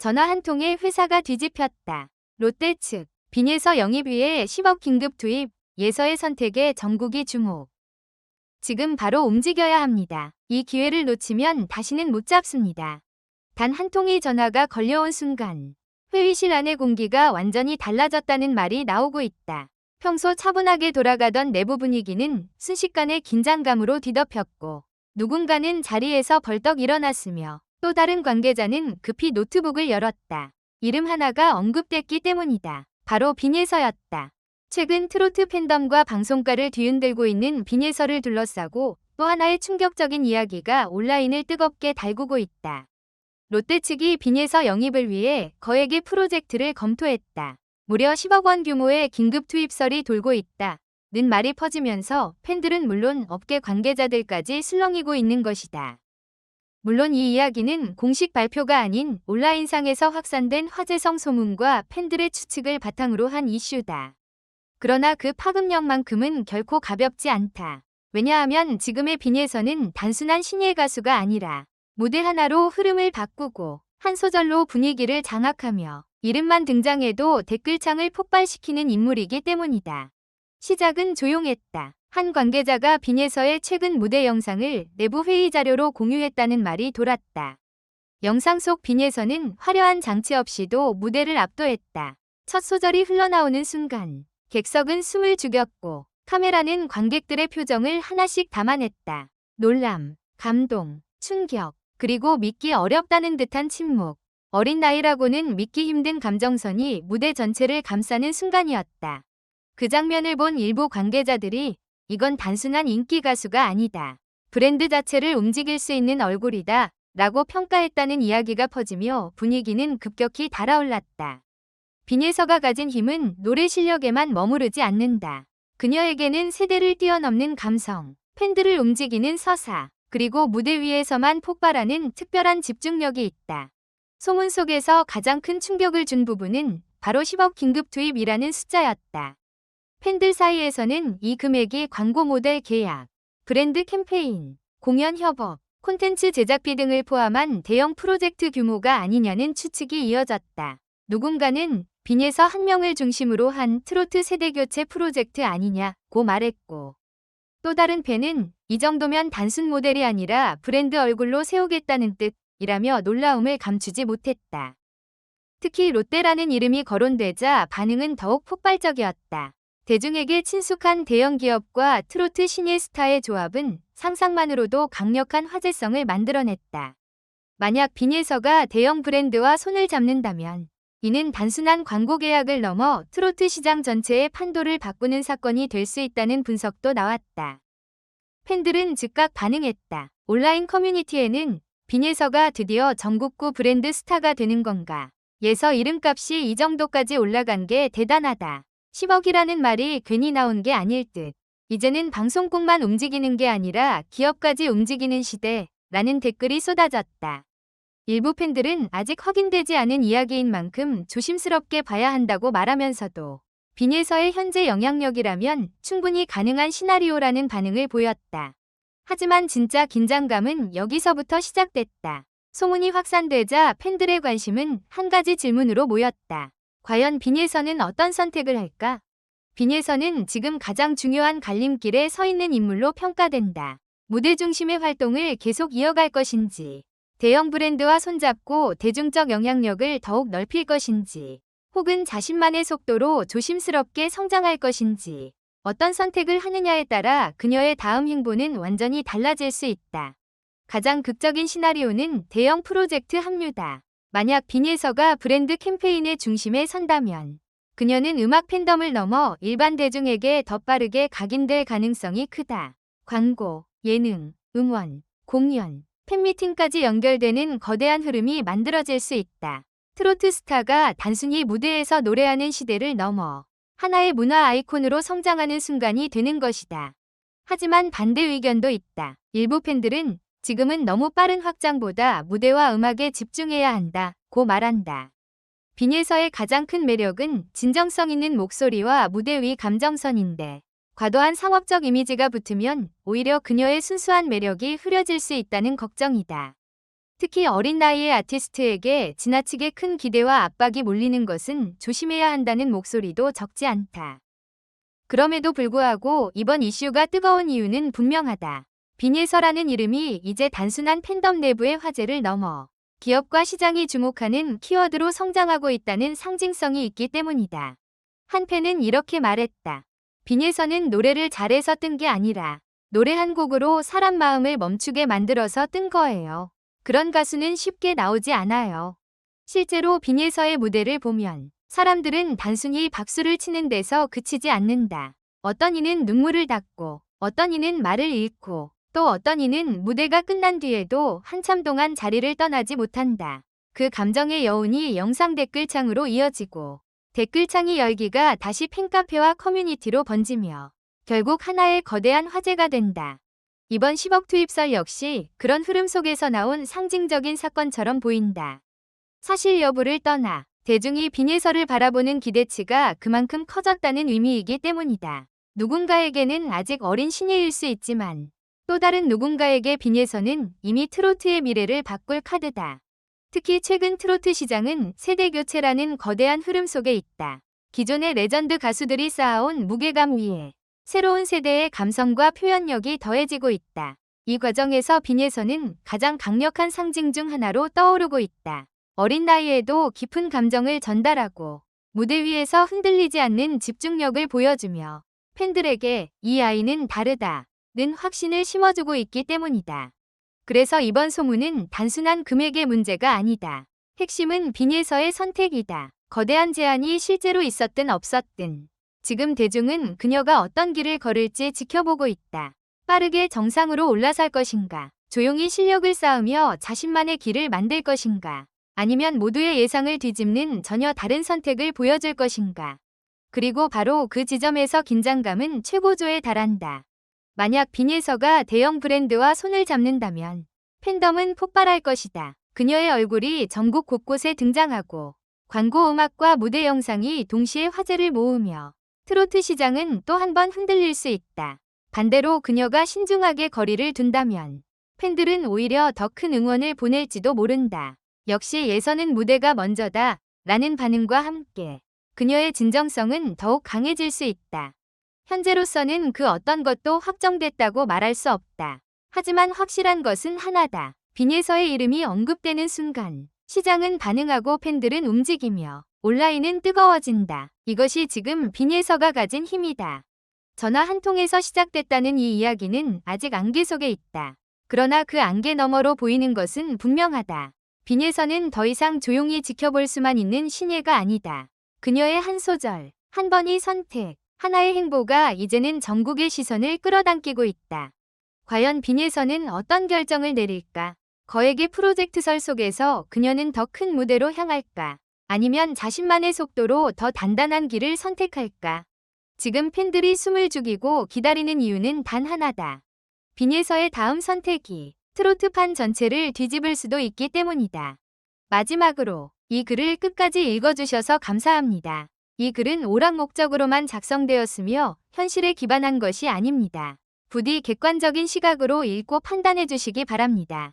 전화 한 통에 회사가 뒤집혔다. 롯데 측, 빈예서 영입 위에 10억 긴급 투입, 예서의 선택에 전국이 주목. 지금 바로 움직여야 합니다. 이 기회를 놓치면 다시는 못 잡습니다. 단 한 통의 전화가 걸려온 순간 회의실 안의 공기가 완전히 달라졌다는 말이 나오고 있다. 평소 차분하게 돌아가던 내부 분위기는 순식간에 긴장감으로 뒤덮였고 누군가는 자리에서 벌떡 일어났으며 또 다른 관계자는 급히 노트북을 열었다. 이름 하나가 언급됐기 때문이다. 바로 빈예서였다. 최근 트로트 팬덤과 방송가를 뒤흔들고 있는 빈예서를 둘러싸고 또 하나의 충격적인 이야기가 온라인을 뜨겁게 달구고 있다. 롯데 측이 빈예서 영입을 위해 거액의 프로젝트를 검토했다. 무려 10억 원 규모의 긴급 투입설이 돌고 있다. 는 말이 퍼지면서 팬들은 물론 업계 관계자들까지 술렁이고 있는 것이다. 물론 이 이야기는 공식 발표가 아닌 온라인상에서 확산된 화제성 소문과 팬들의 추측을 바탕으로 한 이슈다. 그러나 그 파급력만큼은 결코 가볍지 않다. 왜냐하면 지금의 빈예서는 단순한 신예 가수가 아니라 무대 하나로 흐름을 바꾸고 한 소절로 분위기를 장악하며 이름만 등장해도 댓글창을 폭발시키는 인물이기 때문이다. 시작은 조용했다. 한 관계자가 빈예서의 최근 무대 영상을 내부 회의 자료로 공유했다는 말이 돌았다. 영상 속 빈예서는 화려한 장치 없이도 무대를 압도했다. 첫 소절이 흘러나오는 순간 객석은 숨을 죽였고 카메라는 관객들의 표정을 하나씩 담아냈다. 놀람, 감동, 충격, 그리고 믿기 어렵다는 듯한 침묵. 어린 나이라고는 믿기 힘든 감정선이 무대 전체를 감싸는 순간이었다. 그 장면을 본 일부 관계자들이 이건 단순한 인기 가수가 아니다. 브랜드 자체를 움직일 수 있는 얼굴이다. 라고 평가했다는 이야기가 퍼지며 분위기는 급격히 달아올랐다. 빈예서가 가진 힘은 노래 실력에만 머무르지 않는다. 그녀에게는 세대를 뛰어넘는 감성, 팬들을 움직이는 서사, 그리고 무대 위에서만 폭발하는 특별한 집중력이 있다. 소문 속에서 가장 큰 충격을 준 부분은 바로 10억 긴급 투입이라는 숫자였다. 팬들 사이에서는 이 금액이 광고 모델 계약, 브랜드 캠페인, 공연 협업, 콘텐츠 제작비 등을 포함한 대형 프로젝트 규모가 아니냐는 추측이 이어졌다. 누군가는 빈예서 한 명을 중심으로 한 트로트 세대교체 프로젝트 아니냐고 말했고 또 다른 팬은 이 정도면 단순 모델이 아니라 브랜드 얼굴로 세우겠다는 뜻이라며 놀라움을 감추지 못했다. 특히 롯데라는 이름이 거론되자 반응은 더욱 폭발적이었다. 대중에게 친숙한 대형 기업과 트로트 신예 스타의 조합은 상상만으로도 강력한 화제성을 만들어냈다. 만약 빈예서가 대형 브랜드와 손을 잡는다면 이는 단순한 광고 계약을 넘어 트로트 시장 전체의 판도를 바꾸는 사건이 될 수 있다는 분석도 나왔다. 팬들은 즉각 반응했다. 온라인 커뮤니티에는 빈예서가 드디어 전국구 브랜드 스타가 되는 건가? 예서 이름값이 이 정도까지 올라간 게 대단하다. 10억이라는 말이 괜히 나온 게 아닐 듯. 이제는 방송국만 움직이는 게 아니라 기업까지 움직이는 시대라는 댓글이 쏟아졌다. 일부 팬들은 아직 확인되지 않은 이야기인 만큼 조심스럽게 봐야 한다고 말하면서도 빈예서의 현재 영향력이라면 충분히 가능한 시나리오라는 반응을 보였다. 하지만 진짜 긴장감은 여기서부터 시작됐다. 소문이 확산되자 팬들의 관심은 한 가지 질문으로 모였다. 과연 빈예서는 어떤 선택을 할까? 빈예서는 지금 가장 중요한 갈림길에 서 있는 인물로 평가된다. 무대 중심의 활동을 계속 이어갈 것인지, 대형 브랜드와 손잡고 대중적 영향력을 더욱 넓힐 것인지, 혹은 자신만의 속도로 조심스럽게 성장할 것인지, 어떤 선택을 하느냐에 따라 그녀의 다음 행보는 완전히 달라질 수 있다. 가장 극적인 시나리오는 대형 프로젝트 합류다. 만약 빈예서가 브랜드 캠페인의 중심에 선다면 그녀는 음악 팬덤을 넘어 일반 대중에게 더 빠르게 각인될 가능성이 크다. 광고, 예능, 음원, 공연, 팬미팅까지 연결되는 거대한 흐름이 만들어질 수 있다. 트로트 스타가 단순히 무대에서 노래하는 시대를 넘어 하나의 문화 아이콘으로 성장하는 순간이 되는 것이다. 하지만 반대 의견도 있다. 일부 팬들은 지금은 너무 빠른 확장보다 무대와 음악에 집중해야 한다고 말한다. 빈예서의 가장 큰 매력은 진정성 있는 목소리와 무대 위 감정선인데 과도한 상업적 이미지가 붙으면 오히려 그녀의 순수한 매력이 흐려질 수 있다는 걱정이다. 특히 어린 나이의 아티스트에게 지나치게 큰 기대와 압박이 몰리는 것은 조심해야 한다는 목소리도 적지 않다. 그럼에도 불구하고 이번 이슈가 뜨거운 이유는 분명하다. 빈예서라는 이름이 이제 단순한 팬덤 내부의 화제를 넘어 기업과 시장이 주목하는 키워드로 성장하고 있다는 상징성이 있기 때문이다. 한 팬은 이렇게 말했다. 빈예서는 노래를 잘해서 뜬 게 아니라 노래 한 곡으로 사람 마음을 멈추게 만들어서 뜬 거예요. 그런 가수는 쉽게 나오지 않아요. 실제로 빈예서의 무대를 보면 사람들은 단순히 박수를 치는 데서 그치지 않는다. 어떤 이는 눈물을 닦고, 어떤 이는 말을 잃고, 또 어떤 이는 무대가 끝난 뒤에도 한참 동안 자리를 떠나지 못한다. 그 감정의 여운이 영상 댓글창으로 이어지고, 댓글창이 열기가 다시 팬카페와 커뮤니티로 번지며 결국 하나의 거대한 화제가 된다. 이번 10억 투입설 역시 그런 흐름 속에서 나온 상징적인 사건처럼 보인다. 사실 여부를 떠나 대중이 빈예서를 바라보는 기대치가 그만큼 커졌다는 의미이기 때문이다. 누군가에게는 아직 어린 신예일 수 있지만 또 다른 누군가에게 빈예서는 이미 트로트의 미래를 바꿀 카드다. 특히 최근 트로트 시장은 세대 교체라는 거대한 흐름 속에 있다. 기존의 레전드 가수들이 쌓아온 무게감 위에 새로운 세대의 감성과 표현력이 더해지고 있다. 이 과정에서 빈예서는 가장 강력한 상징 중 하나로 떠오르고 있다. 어린 나이에도 깊은 감정을 전달하고 무대 위에서 흔들리지 않는 집중력을 보여주며 팬들에게 이 아이는 다르다는 확신을 심어주고 있기 때문이다. 그래서 이번 소문은 단순한 금액의 문제가 아니다. 핵심은 빈예서의 선택이다. 거대한 제안이 실제로 있었든 없었든 지금 대중은 그녀가 어떤 길을 걸을지 지켜보고 있다. 빠르게 정상으로 올라설 것인가? 조용히 실력을 쌓으며 자신만의 길을 만들 것인가? 아니면 모두의 예상을 뒤집는 전혀 다른 선택을 보여줄 것인가? 그리고 바로 그 지점에서 긴장감은 최고조에 달한다. 만약 빈예서가 대형 브랜드와 손을 잡는다면 팬덤은 폭발할 것이다. 그녀의 얼굴이 전국 곳곳에 등장하고 광고 음악과 무대 영상이 동시에 화제를 모으며 트로트 시장은 또 한 번 흔들릴 수 있다. 반대로 그녀가 신중하게 거리를 둔다면 팬들은 오히려 더 큰 응원을 보낼지도 모른다. 역시 예서는 무대가 먼저다 라는 반응과 함께 그녀의 진정성은 더욱 강해질 수 있다. 현재로서는 그 어떤 것도 확정됐다고 말할 수 없다. 하지만 확실한 것은 하나다. 빈예서의 이름이 언급되는 순간 시장은 반응하고 팬들은 움직이며 온라인은 뜨거워진다. 이것이 지금 빈예서가 가진 힘이다. 전화 한 통에서 시작됐다는 이 이야기는 아직 안개 속에 있다. 그러나 그 안개 너머로 보이는 것은 분명하다. 빈예서는 더 이상 조용히 지켜볼 수만 있는 신예가 아니다. 그녀의 한 소절, 한 번의 선택, 하나의 행보가 이제는 전국의 시선을 끌어당기고 있다. 과연 빈예서는 어떤 결정을 내릴까? 거액의 프로젝트설 속에서 그녀는 더 큰 무대로 향할까? 아니면 자신만의 속도로 더 단단한 길을 선택할까? 지금 팬들이 숨을 죽이고 기다리는 이유는 단 하나다. 빈예서의 다음 선택이 트로트판 전체를 뒤집을 수도 있기 때문이다. 마지막으로 이 글을 끝까지 읽어주셔서 감사합니다. 이 글은 오락 목적으로만 작성되었으며 현실에 기반한 것이 아닙니다. 부디 객관적인 시각으로 읽고 판단해 주시기 바랍니다.